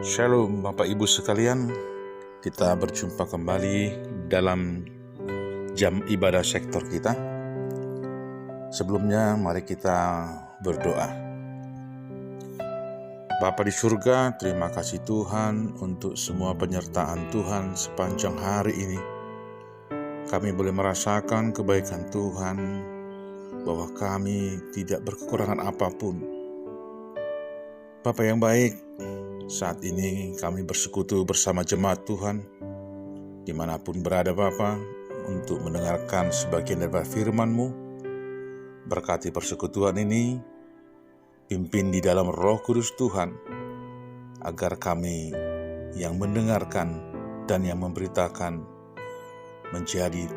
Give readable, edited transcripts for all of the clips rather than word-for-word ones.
Shalom Bapak Ibu sekalian, kita berjumpa kembali dalam jam ibadah sektor kita. Sebelumnya mari kita berdoa. Bapa di surga, terima kasih Tuhan untuk semua penyertaan Tuhan sepanjang hari ini. Kami boleh merasakan kebaikan Tuhan, bahwa kami tidak berkekurangan apapun. Bapa yang baik, saat ini kami bersekutu bersama jemaat Tuhan, dimanapun berada Bapa, untuk mendengarkan sebagian dari firman-Mu. Berkati persekutuan ini, pimpin di dalam Roh Kudus Tuhan, agar kami yang mendengarkan dan yang memberitakan menjadi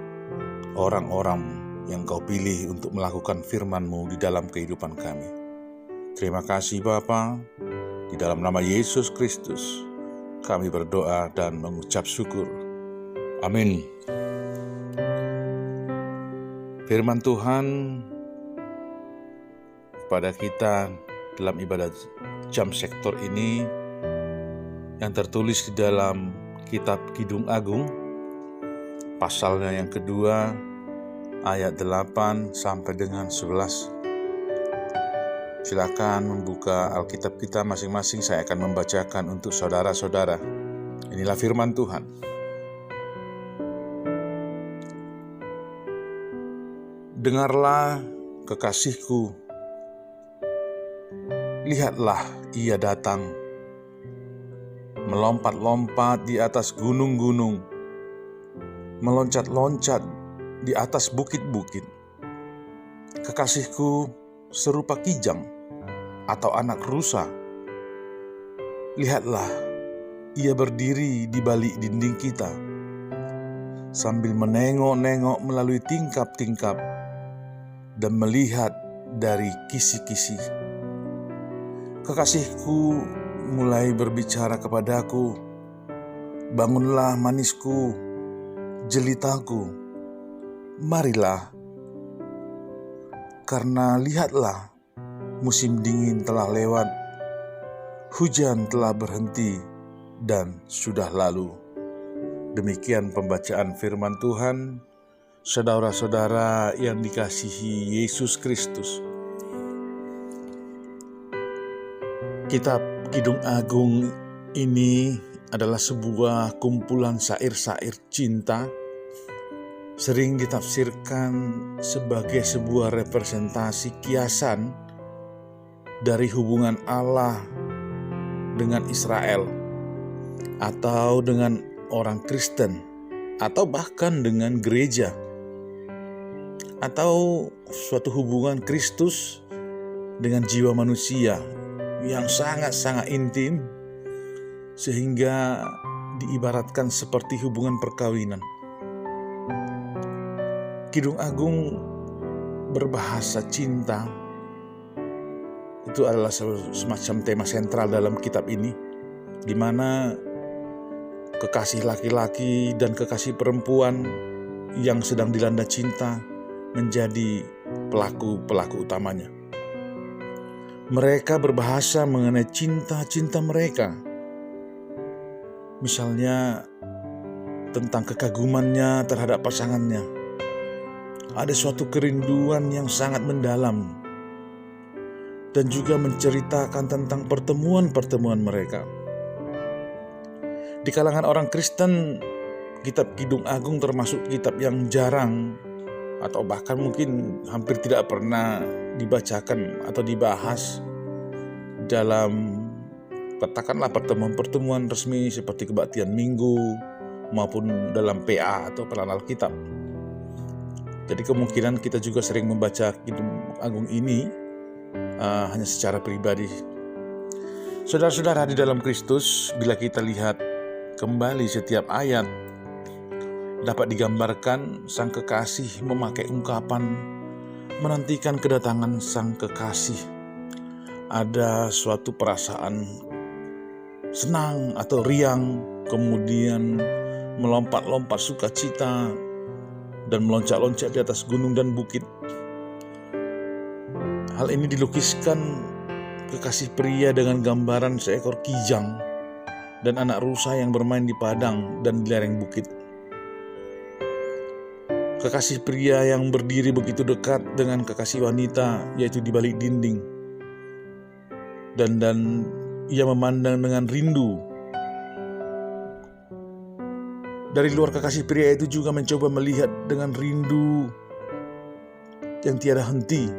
orang-orang yang Kau pilih untuk melakukan firman-Mu di dalam kehidupan kami. Terima kasih Bapa, di dalam nama Yesus Kristus kami berdoa dan mengucap syukur. Amin. Firman Tuhan kepada kita dalam ibadah jam sektor ini yang tertulis di dalam kitab Kidung Agung, pasalnya yang kedua, ayat 8 sampai dengan 11. Silakan membuka Alkitab kita masing-masing, saya akan membacakan untuk saudara-saudara. Inilah firman Tuhan. Dengarlah kekasihku, lihatlah ia datang, melompat-lompat di atas gunung-gunung, meloncat-loncat di atas bukit-bukit. Kekasihku serupa kijang atau anak rusa. Lihatlah, ia berdiri di balik dinding kita, sambil menengok-nengok melalui tingkap-tingkap dan melihat dari kisi-kisi. Kekasihku mulai berbicara kepadaku, bangunlah manisku, jelitaku, marilah. Karena lihatlah, musim dingin telah lewat, hujan telah berhenti dan sudah lalu. Demikian pembacaan firman Tuhan, saudara-saudara yang dikasihi Yesus Kristus. Kitab Kidung Agung ini adalah sebuah kumpulan syair-syair cinta, sering ditafsirkan sebagai sebuah representasi kiasan dari hubungan Allah dengan Israel, atau dengan orang Kristen, atau bahkan dengan gereja, atau suatu hubungan Kristus dengan jiwa manusia yang sangat-sangat intim, sehingga diibaratkan seperti hubungan perkawinan. Kidung Agung berbahasa cinta. Itu adalah semacam tema sentral dalam kitab ini, di mana kekasih laki-laki dan kekasih perempuan yang sedang dilanda cinta menjadi pelaku-pelaku utamanya. Mereka berbahasa mengenai cinta-cinta mereka. Misalnya tentang kekagumannya terhadap pasangannya. Ada suatu kerinduan yang sangat mendalam, dan juga menceritakan tentang pertemuan-pertemuan mereka. Di kalangan orang Kristen, kitab Kidung Agung termasuk kitab yang jarang, atau bahkan mungkin hampir tidak pernah dibacakan atau dibahas dalam katakanlah pertemuan-pertemuan resmi seperti kebaktian minggu maupun dalam PA atau pelan Alkitab. Jadi kemungkinan kita juga sering membaca Kidung Agung ini hanya secara pribadi. Saudara-saudara di dalam Kristus, bila kita lihat kembali setiap ayat, dapat digambarkan sang kekasih memakai ungkapan menantikan kedatangan sang kekasih. Ada suatu perasaan senang atau riang, kemudian melompat-lompat sukacita, dan meloncat-loncat di atas gunung dan bukit. Hal ini dilukiskan kekasih pria dengan gambaran seekor kijang dan anak rusa yang bermain di padang dan di lereng bukit. Kekasih pria yang berdiri begitu dekat dengan kekasih wanita, yaitu di balik dinding. Dan ia memandang dengan rindu. Dari luar, kekasih pria itu juga mencoba melihat dengan rindu yang tiada henti,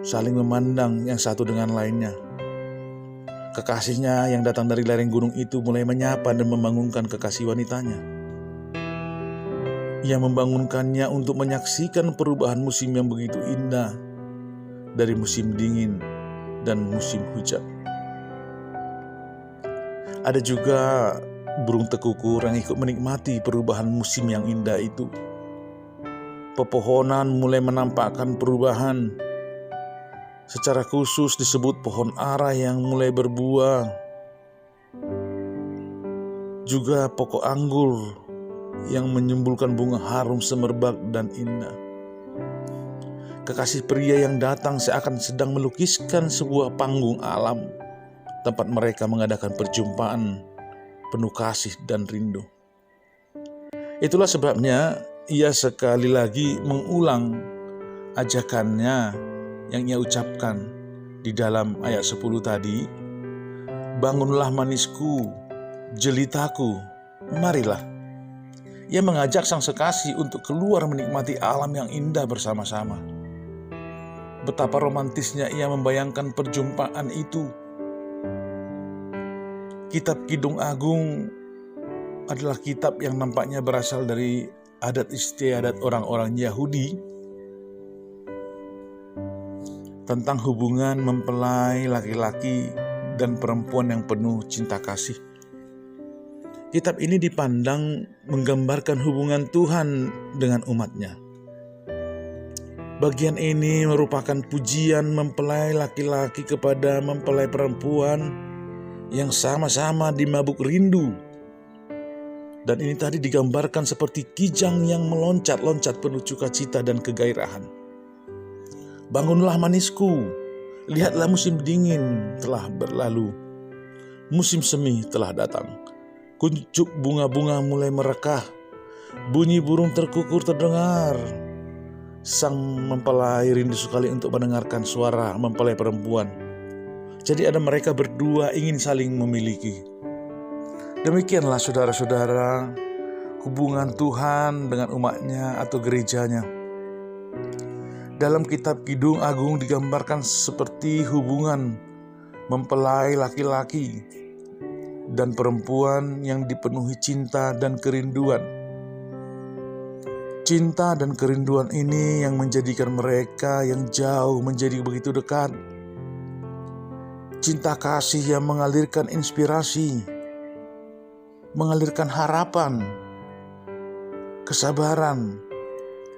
saling memandang yang satu dengan lainnya. Kekasihnya yang datang dari lereng gunung itu mulai menyapa dan membangunkan kekasih wanitanya. Ia membangunkannya untuk menyaksikan perubahan musim yang begitu indah dari musim dingin dan musim hujan. Ada juga burung tekukur yang ikut menikmati perubahan musim yang indah itu. Pepohonan mulai menampakkan perubahan. Secara khusus disebut pohon ara yang mulai berbuah. Juga pokok anggur yang menyembulkan bunga harum semerbak dan indah. Kekasih pria yang datang seakan sedang melukiskan sebuah panggung alam, tempat mereka mengadakan perjumpaan penuh kasih dan rindu. Itulah sebabnya ia sekali lagi mengulang ajakannya yang ia ucapkan di dalam ayat 10 tadi. Bangunlah manisku, jelitaku, marilah. Ia mengajak sang kekasih untuk keluar menikmati alam yang indah bersama-sama. Betapa romantisnya ia membayangkan perjumpaan itu. Kitab Kidung Agung adalah kitab yang nampaknya berasal dari adat istiadat orang-orang Yahudi tentang hubungan mempelai laki-laki dan perempuan yang penuh cinta kasih. Kitab ini dipandang menggambarkan hubungan Tuhan dengan umatnya. Bagian ini merupakan pujian mempelai laki-laki kepada mempelai perempuan yang sama-sama dimabuk rindu. Dan ini tadi digambarkan seperti kijang yang meloncat-loncat penuh sukacita dan kegairahan. Bangunlah manisku, lihatlah musim dingin telah berlalu, musim semi telah datang. Kuncup bunga-bunga mulai merekah, bunyi burung terkukur terdengar. Sang mempelai rindu sekali untuk mendengarkan suara mempelai perempuan. Jadi ada mereka berdua ingin saling memiliki. Demikianlah saudara-saudara, hubungan Tuhan dengan umatnya atau gerejanya. Dalam kitab Kidung Agung digambarkan seperti hubungan mempelai laki-laki dan perempuan yang dipenuhi cinta dan kerinduan. Cinta dan kerinduan ini yang menjadikan mereka yang jauh menjadi begitu dekat. Cinta kasih yang mengalirkan inspirasi, mengalirkan harapan, kesabaran,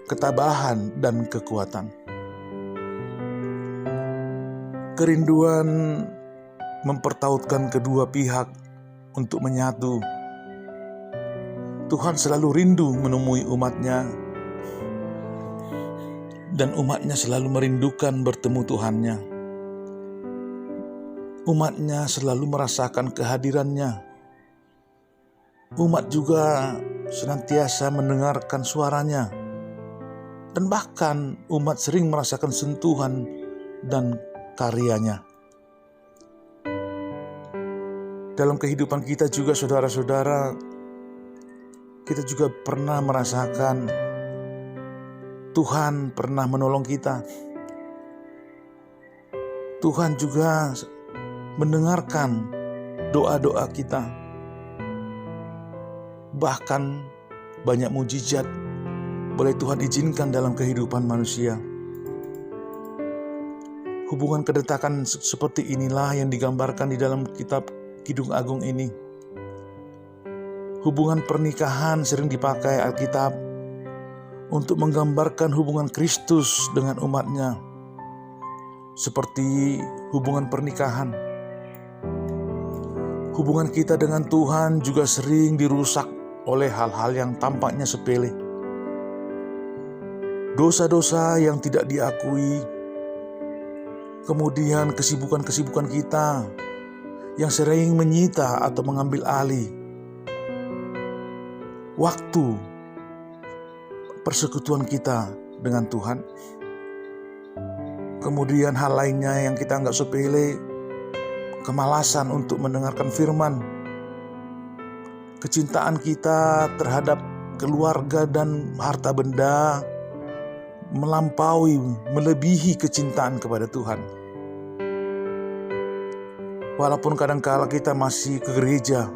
ketabahan, dan kekuatan. Kerinduan mempertautkan kedua pihak untuk menyatu. Tuhan selalu rindu menemui umatnya, dan umatnya selalu merindukan bertemu Tuhannya. Umatnya selalu merasakan kehadirannya. Umat juga senantiasa mendengarkan suaranya, dan bahkan umat sering merasakan sentuhan dan karyanya. Dalam kehidupan kita juga saudara-saudara, kita juga pernah merasakan Tuhan pernah menolong kita. Tuhan juga mendengarkan doa-doa kita. Bahkan banyak mujizat boleh Tuhan izinkan dalam kehidupan manusia. Hubungan kedekatan seperti inilah yang digambarkan di dalam kitab Kidung Agung ini. Hubungan pernikahan sering dipakai Alkitab untuk menggambarkan hubungan Kristus dengan umatnya, seperti hubungan pernikahan. Hubungan kita dengan Tuhan juga sering dirusak oleh hal-hal yang tampaknya sepele. Dosa-dosa yang tidak diakui, kemudian kesibukan-kesibukan kita yang sering menyita atau mengambil alih waktu persekutuan kita dengan Tuhan. Kemudian hal lainnya yang kita anggap sepele, kemalasan untuk mendengarkan firman, kecintaan kita terhadap keluarga dan harta benda melebihi kecintaan kepada Tuhan. Walaupun kadang-kala kita masih ke gereja,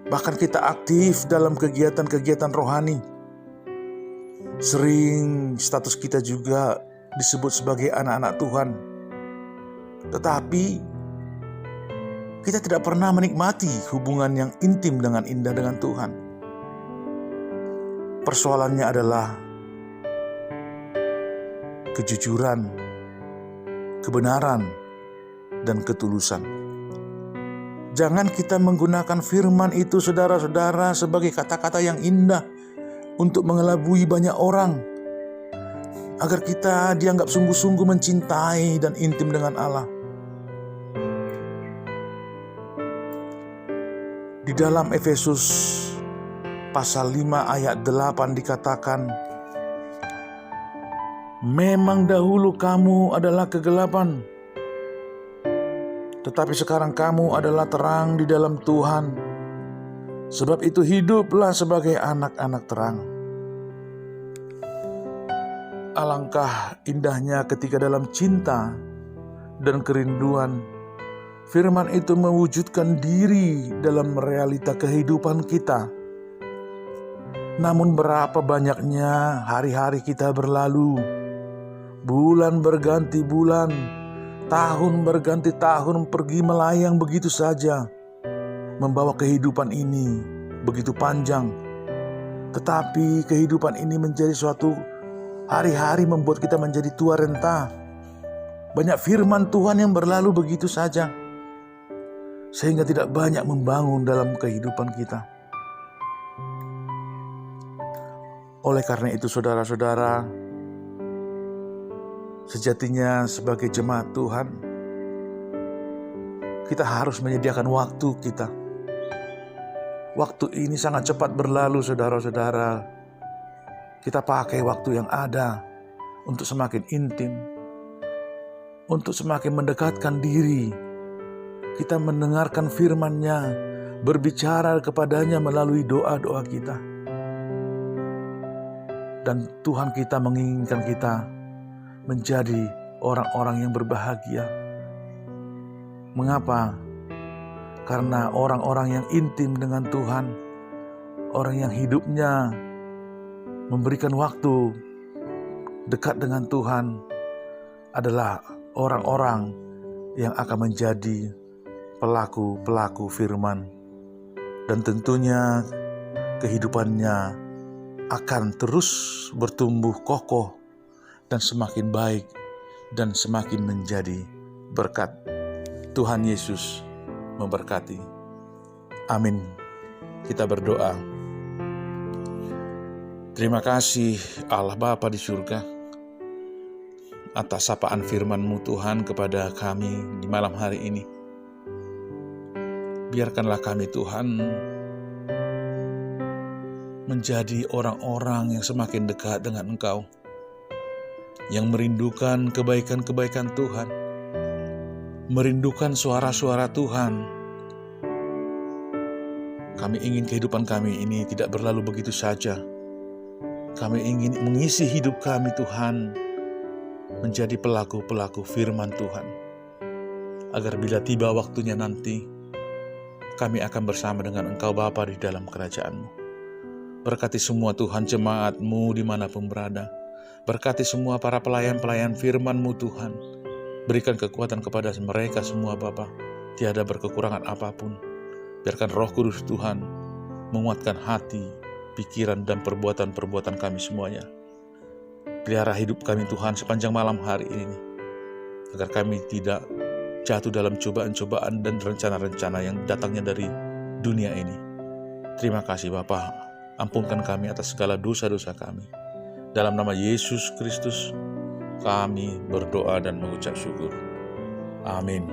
bahkan kita aktif dalam kegiatan-kegiatan rohani, sering status kita juga disebut sebagai anak-anak Tuhan. Tetapi kita tidak pernah menikmati hubungan yang intim dengan indah dengan Tuhan. Persoalannya adalah kejujuran, kebenaran, dan ketulusan. Jangan kita menggunakan firman itu, saudara-saudara, sebagai kata-kata yang indah untuk mengelabui banyak orang, agar kita dianggap sungguh-sungguh mencintai dan intim dengan Allah. Di dalam Efesus pasal 5 ayat 8 dikatakan, memang dahulu kamu adalah kegelapan, tetapi sekarang kamu adalah terang di dalam Tuhan. Sebab itu hiduplah sebagai anak-anak terang. Alangkah indahnya ketika dalam cinta dan kerinduan, firman itu mewujudkan diri dalam realita kehidupan kita. Namun berapa banyaknya hari-hari kita berlalu, bulan berganti bulan, tahun berganti tahun pergi melayang begitu saja, membawa kehidupan ini begitu panjang. Tetapi kehidupan ini menjadi suatu hari-hari membuat kita menjadi tua renta. Banyak firman Tuhan yang berlalu begitu saja, sehingga tidak banyak membangun dalam kehidupan kita. Oleh karena itu, saudara-saudara, sejatinya sebagai jemaat Tuhan, kita harus menyediakan waktu kita. Waktu ini sangat cepat berlalu, saudara-saudara. Kita pakai waktu yang ada untuk semakin intim, untuk semakin mendekatkan diri. Kita mendengarkan firman-Nya, berbicara kepadanya melalui doa-doa kita. Dan Tuhan kita menginginkan kita menjadi orang-orang yang berbahagia. Mengapa? Karena orang-orang yang intim dengan Tuhan, orang yang hidupnya memberikan waktu dekat dengan Tuhan, adalah orang-orang yang akan menjadi pelaku-pelaku firman. Dan tentunya kehidupannya akan terus bertumbuh kokoh dan semakin baik dan semakin menjadi berkat. Tuhan Yesus memberkati. Amin. Kita berdoa. Terima kasih Allah Bapa di surga atas sapaan firman-Mu Tuhan kepada kami di malam hari ini. Biarkanlah kami Tuhan menjadi orang-orang yang semakin dekat dengan Engkau, yang merindukan kebaikan-kebaikan Tuhan, merindukan suara-suara Tuhan. Kami ingin kehidupan kami ini tidak berlalu begitu saja. Kami ingin mengisi hidup kami Tuhan menjadi pelaku-pelaku firman Tuhan, agar bila tiba waktunya nanti, kami akan bersama dengan Engkau Bapa di dalam kerajaan-Mu. Berkati semua Tuhan jemaat-Mu dimanapun berada. Berkati semua para pelayan-pelayan firman-Mu Tuhan. Berikan kekuatan kepada mereka semua Bapa, tiada berkekurangan apapun. Biarkan Roh Kudus Tuhan menguatkan hati, pikiran dan perbuatan-perbuatan kami semuanya. Pelihara hidup kami Tuhan sepanjang malam hari ini, agar kami tidak jatuh dalam cobaan-cobaan dan rencana-rencana yang datangnya dari dunia ini. Terima kasih Bapa, ampunkan kami atas segala dosa-dosa kami. Dalam nama Yesus Kristus, kami berdoa dan mengucap syukur. Amin.